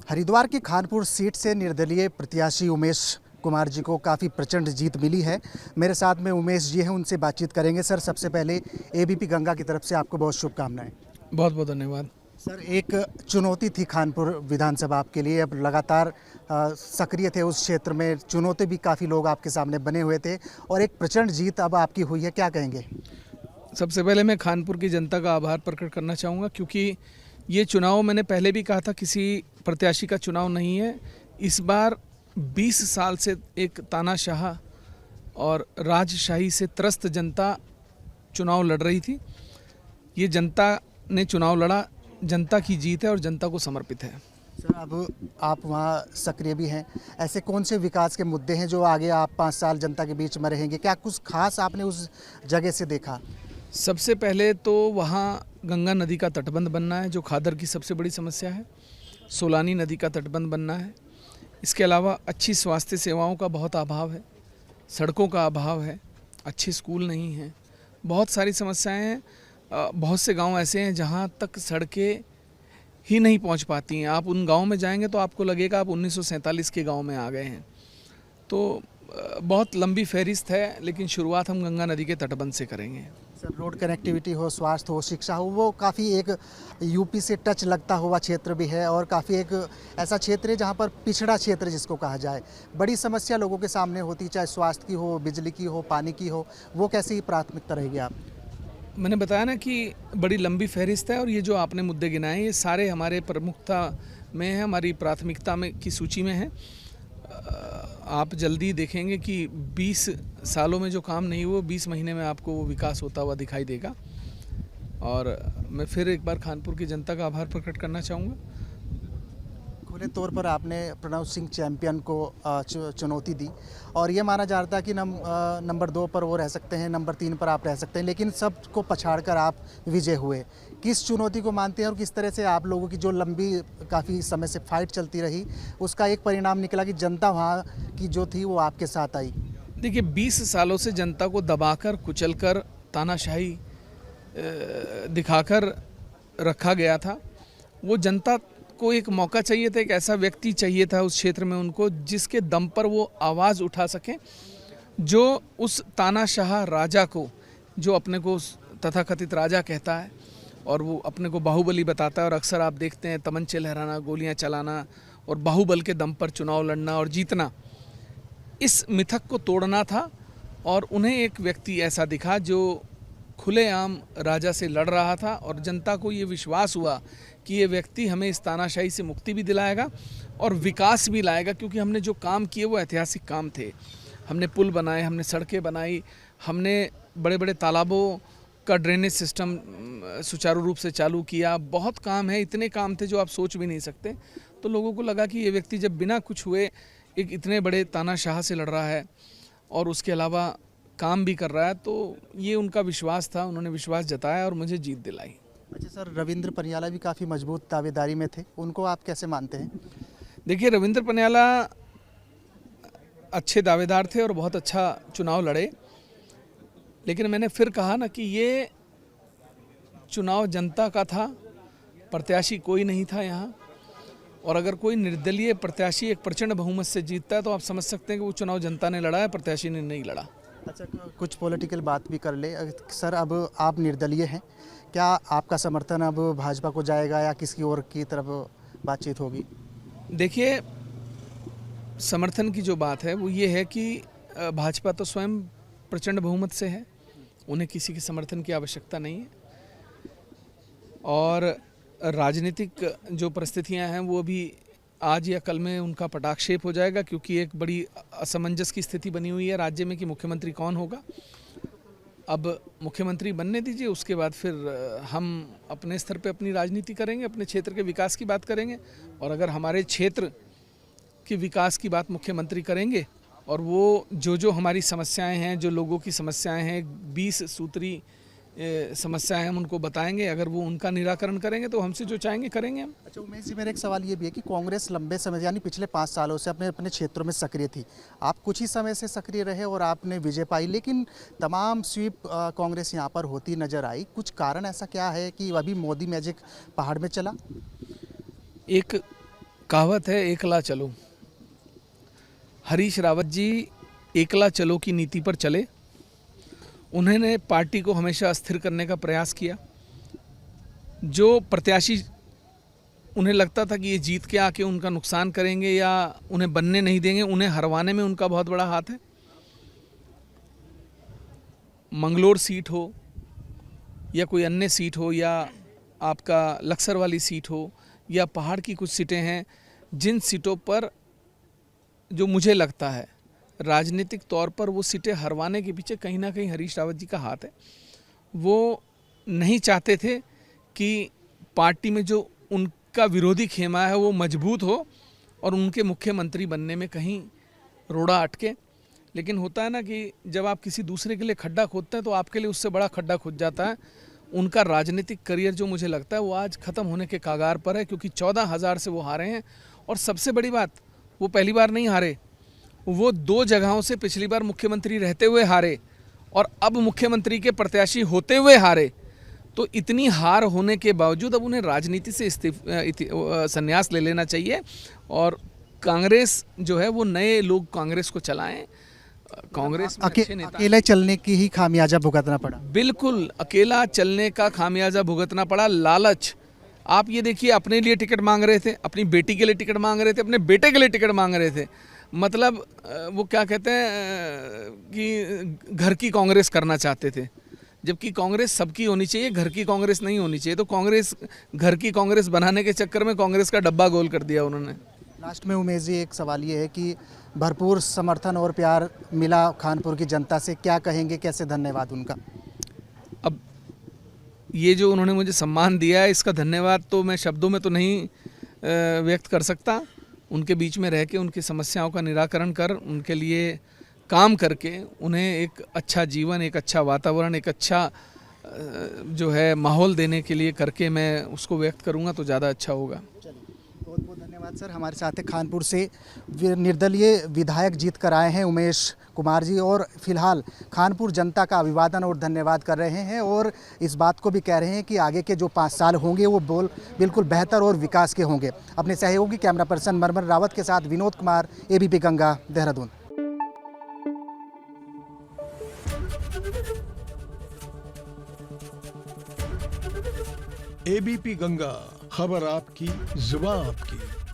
हरिद्वार की खानपुर सीट से निर्दलीय प्रत्याशी उमेश कुमार जी को काफ़ी प्रचंड जीत मिली है। मेरे साथ में उमेश जी हैं, उनसे बातचीत करेंगे। सर, सबसे पहले एबीपी गंगा की तरफ से आपको बहुत शुभकामनाएं। बहुत बहुत धन्यवाद। सर, एक चुनौती थी खानपुर विधानसभा आपके लिए। अब लगातार सक्रिय थे उस क्षेत्र में, चुनौती भी काफ़ी लोग आपके सामने बने हुए थे और एक प्रचंड जीत अब आपकी हुई है, क्या कहेंगे? सबसे पहले मैं खानपुर की जनता का आभार प्रकट करना चाहूँगा, क्योंकि ये चुनाव मैंने पहले भी कहा था किसी प्रत्याशी का चुनाव नहीं है। इस बार 20 साल से एक तानाशाह और राजशाही से त्रस्त जनता चुनाव लड़ रही थी। ये जनता ने चुनाव लड़ा, जनता की जीत है और जनता को समर्पित है। सर, अब आप वहाँ सक्रिय भी हैं, ऐसे कौन से विकास के मुद्दे हैं जो आगे आप 5 साल जनता के बीच में रहेंगे? क्या कुछ खास आपने उस जगह से देखा? सबसे पहले तो वहाँ गंगा नदी का तटबंध बनना है, जो खादर की सबसे बड़ी समस्या है। सोलानी नदी का तटबंध बनना है। इसके अलावा अच्छी स्वास्थ्य सेवाओं का बहुत अभाव है, सड़कों का अभाव है, अच्छे स्कूल नहीं हैं, बहुत सारी समस्याएं हैं। बहुत से गांव ऐसे हैं जहां तक सड़कें ही नहीं पहुंच पाती हैं। आप उन गांव में जाएंगे तो आपको लगेगा आप 1947 के गांव में आ गए हैं। तो बहुत लंबी फहरिस्त है, लेकिन शुरुआत हम गंगा नदी के तटबंध से करेंगे। सर, रोड कनेक्टिविटी हो, स्वास्थ्य हो, शिक्षा हो, वो काफ़ी एक यूपी से टच लगता हुआ क्षेत्र भी है और काफ़ी एक ऐसा क्षेत्र है जहाँ पर पिछड़ा क्षेत्र जिसको कहा जाए। बड़ी समस्या लोगों के सामने होती, चाहे स्वास्थ्य की हो, बिजली की हो, पानी की हो, वो कैसी प्राथमिकता रहेगी आप? मैंने बताया ना कि बड़ी लंबी फहरिस्त है और ये जो आपने मुद्दे गिनाए ये सारे हमारे प्रमुखता में है, हमारी प्राथमिकता में की सूची में है। आप जल्दी देखेंगे कि 20 सालों में जो काम नहीं हुआ 20 महीने में आपको वो विकास होता हुआ दिखाई देगा। और मैं फिर एक बार खानपुर की जनता का आभार प्रकट करना चाहूँगा। खुले तौर पर आपने प्रणव सिंह चैंपियन को चुनौती दी और ये माना जा रहा था कि नंबर 2 पर वो रह सकते हैं, नंबर 3 पर आप रह सकते हैं, लेकिन सबको पछाड़कर आप विजय हुए। किस चुनौती को मानते हैं और किस तरह से आप लोगों की जो लंबी काफ़ी समय से फाइट चलती रही उसका एक परिणाम निकला कि जनता वहाँ की जो थी वो आपके साथ आई? देखिए, 20 सालों से जनता को दबाकर, कुचलकर, तानाशाही दिखाकर रखा गया था। वो जनता को एक मौका चाहिए था, एक ऐसा व्यक्ति चाहिए था उस क्षेत्र में उनको, जिसके दम पर वो आवाज़ उठा सकें, जो उस तानाशाह राजा को, जो अपने को तथाकथित राजा कहता है और वो अपने को बाहुबली बताता है, और अक्सर आप देखते हैं तमंचे लहराना, गोलियां चलाना और बाहुबल के दम पर चुनाव लड़ना और जीतना, इस मिथक को तोड़ना था। और उन्हें एक व्यक्ति ऐसा दिखा जो खुलेआम राजा से लड़ रहा था और जनता को ये विश्वास हुआ कि ये व्यक्ति हमें इस तानाशाही से मुक्ति भी दिलाएगा और विकास भी लाएगा, क्योंकि हमने जो काम किए वो ऐतिहासिक काम थे। हमने पुल बनाए, हमने सड़कें बनाई, हमने बड़े बड़े तालाबों का ड्रेनेज सिस्टम सुचारू रूप से चालू किया। बहुत काम है, इतने काम थे जो आप सोच भी नहीं सकते। तो लोगों को लगा कि ये व्यक्ति जब बिना कुछ हुए एक इतने बड़े तानाशाह से लड़ रहा है और उसके अलावा काम भी कर रहा है, तो ये उनका विश्वास था, उन्होंने विश्वास जताया और मुझे जीत दिलाई। अच्छा सर, रविंद्र पनियाला भी काफ़ी मजबूत दावेदारी में थे, उनको आप कैसे मानते हैं? देखिए, रविंद्र पनियाला अच्छे दावेदार थे और बहुत अच्छा चुनाव लड़े, लेकिन मैंने फिर कहा ना कि ये चुनाव जनता का था, प्रत्याशी कोई नहीं था यहाँ। और अगर कोई निर्दलीय प्रत्याशी एक प्रचंड बहुमत से जीतता है तो आप समझ सकते हैं कि वो चुनाव जनता ने लड़ा है, प्रत्याशी ने नहीं लड़ा। अच्छा, कुछ पॉलिटिकल बात भी कर ले सर। अब आप निर्दलीय हैं, क्या आपका समर्थन अब भाजपा को जाएगा या किसी और की तरफ बातचीत होगी? देखिए, समर्थन की जो बात है वो ये है कि भाजपा तो स्वयं प्रचंड बहुमत से है, उन्हें किसी के समर्थन की आवश्यकता नहीं है। और राजनीतिक जो परिस्थितियां हैं वो भी आज या कल में उनका पटाक्षेप हो जाएगा, क्योंकि एक बड़ी असमंजस की स्थिति बनी हुई है राज्य में कि मुख्यमंत्री कौन होगा। अब मुख्यमंत्री बनने दीजिए, उसके बाद फिर हम अपने स्तर पे अपनी राजनीति करेंगे, अपने क्षेत्र के विकास की बात करेंगे। और अगर हमारे क्षेत्र के विकास की बात मुख्यमंत्री करेंगे और वो जो हमारी समस्याएं हैं, जो लोगों की समस्याएं हैं, 20 सूत्री समस्याएं हम उनको बताएंगे, अगर वो उनका निराकरण करेंगे तो हमसे जो चाहेंगे करेंगे हम। अच्छा उमेश जी, मेरा एक सवाल ये भी है कि कांग्रेस लंबे समय यानी पिछले 5 सालों से अपने अपने क्षेत्रों में सक्रिय थी। आप कुछ ही समय से सक्रिय रहे और आपने विजय पाई, लेकिन तमाम स्वीप कांग्रेस यहाँ पर होती नजर आई। कुछ कारण ऐसा क्या है कि अभी मोदी मैजिक पहाड़ में चला? एक कहावत है एकला चलो। हरीश रावत जी एकला चलो की नीति पर चले। उन्होंने पार्टी को हमेशा अस्थिर करने का प्रयास किया। जो प्रत्याशी उन्हें लगता था कि ये जीत के आके उनका नुकसान करेंगे या उन्हें बनने नहीं देंगे, उन्हें हरवाने में उनका बहुत बड़ा हाथ है। मंगलोर सीट हो या कोई अन्य सीट हो या आपका लक्सर वाली सीट हो या पहाड़ की कुछ सीटें हैं, जिन सीटों पर जो मुझे लगता है राजनीतिक तौर पर वो सीटें हरवाने के पीछे कहीं ना कहीं हरीश रावत जी का हाथ है। वो नहीं चाहते थे कि पार्टी में जो उनका विरोधी खेमा है वो मजबूत हो और उनके मुख्यमंत्री बनने में कहीं रोड़ा अटके। लेकिन होता है ना कि जब आप किसी दूसरे के लिए खड्डा खोदते हैं तो आपके लिए उससे बड़ा खड्डा खुद जाता है। उनका राजनीतिक करियर जो मुझे लगता है वो आज ख़त्म होने के कागार पर है, क्योंकि 14,000 से वो हारे हैं। और सबसे बड़ी बात, वो पहली बार नहीं हारे, वो 2 जगहों से पिछली बार मुख्यमंत्री रहते हुए हारे और अब मुख्यमंत्री के प्रत्याशी होते हुए हारे। तो इतनी हार होने के बावजूद अब उन्हें राजनीति से संन्यास ले लेना चाहिए और कांग्रेस जो है वो नए लोग कांग्रेस को चलाएं। कांग्रेस में अच्छे नेता अकेले चलने की ही खामियाजा भुगतना पड़ा। बिल्कुल अकेला चलने का खामियाजा भुगतना पड़ा। लालच, आप ये देखिए, अपने लिए टिकट मांग रहे थे, अपनी बेटी के लिए टिकट मांग रहे थे, अपने बेटे के लिए टिकट मांग रहे थे। मतलब वो क्या कहते हैं कि घर की कांग्रेस करना चाहते थे, जबकि कांग्रेस सबकी होनी चाहिए, घर की कांग्रेस नहीं होनी चाहिए। तो कांग्रेस घर की कांग्रेस बनाने के चक्कर में कांग्रेस का डब्बा गोल कर दिया उन्होंने। लास्ट में उमेश जी एक सवाल ये है कि भरपूर समर्थन और प्यार मिला खानपुर की जनता से, क्या कहेंगे, कैसे धन्यवाद उनका? अब ये जो उन्होंने मुझे सम्मान दिया है, इसका धन्यवाद तो मैं शब्दों में तो नहीं व्यक्त कर सकता। उनके बीच में रह के उनकी समस्याओं का निराकरण कर उनके लिए काम करके उन्हें एक अच्छा जीवन, एक अच्छा वातावरण, एक अच्छा जो है माहौल देने के लिए करके मैं उसको व्यक्त करूँगा तो ज़्यादा अच्छा होगा। बहुत बहुत धन्यवाद सर। हमारे साथ है खानपुर से निर्दलीय विधायक जीत कर आए हैं उमेश कुमार जी, और फिलहाल खानपुर जनता का अभिवादन और धन्यवाद कर रहे हैं और इस बात को भी कह रहे हैं कि आगे के जो 5 साल होंगे वो बिल्कुल बेहतर और विकास के होंगे। अपने सहयोगी कैमरा पर्सन मरमर रावत के साथ विनोद कुमार, ABP गंगा, देहरादून। ABP गंगा, खबर आपकी, जुबान आपकी।